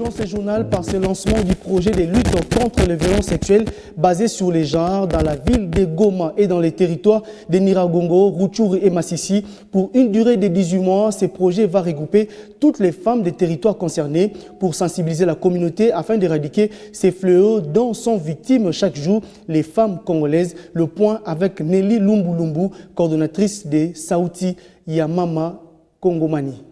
dans ce journal par ce lancement du projet de lutte contre les violences sexuelles basées sur les genres dans la ville de Goma et dans les territoires de Niragongo, Rutshuru et Massissi. Pour une durée de 18 mois, ce projet va regrouper toutes les femmes des territoires concernés pour sensibiliser la communauté afin d'éradiquer ces fléaux dont sont victimes chaque jour les femmes congolaises. Le point avec Nelly Lumbu, coordonnatrice de Sauti Yamama Kongomani.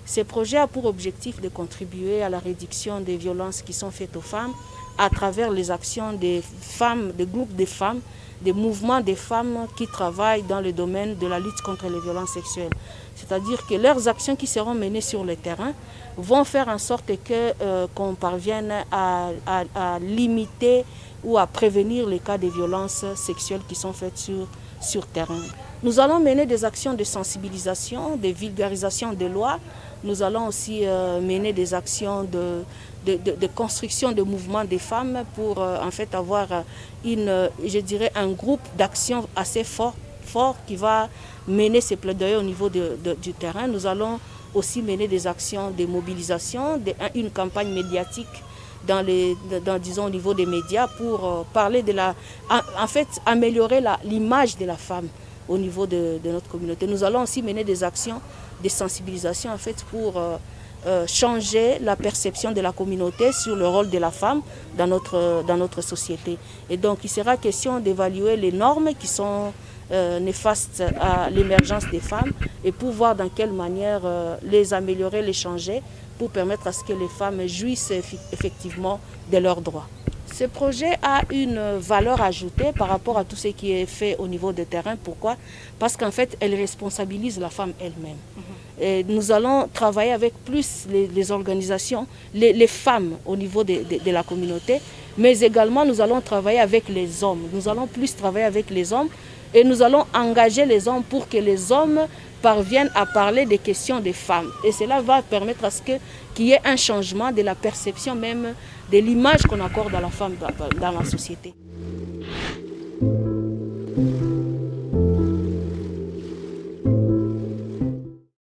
Ce projet a pour objectif de contribuer à la réduction des violences qui sont faites aux femmes à travers les actions des femmes, des groupes de femmes, des mouvements de femmes qui travaillent dans le domaine de la lutte contre les violences sexuelles. C'est-à-dire que leurs actions qui seront menées sur le terrain vont faire en sorte qu'on parvienne à limiter ou à prévenir les cas de violences sexuelles qui sont faites sur terrain. Nous allons mener des actions de sensibilisation, de vulgarisation des lois. Nous allons aussi mener des actions de construction de mouvements des femmes pour en fait avoir un groupe d'action assez fort qui va mener ces plaidoyers au niveau du terrain. Nous allons aussi mener des actions de mobilisation, une campagne médiatique disons, au niveau des médias pour parler améliorer l'image de la femme au niveau de notre communauté. Nous allons aussi mener des actions de sensibilisation en fait pour changer la perception de la communauté sur le rôle de la femme dans notre société. Et donc il sera question d'évaluer les normes qui sont néfastes à l'émergence des femmes et pour voir dans quelle manière les améliorer, les changer pour permettre à ce que les femmes jouissent effectivement de leurs droits. Ce projet a une valeur ajoutée par rapport à tout ce qui est fait au niveau du terrain. Pourquoi? Parce qu'en fait, elle responsabilise la femme elle-même. Et nous allons travailler avec plus les organisations, les femmes au niveau de la communauté, mais également nous allons travailler avec les hommes. Nous allons plus travailler avec les hommes et nous allons engager les hommes pour que les hommes parviennent à parler des questions des femmes. Et cela va permettre à ce qu'il y ait un changement de la perception même de l'image qu'on accorde à la femme dans la société.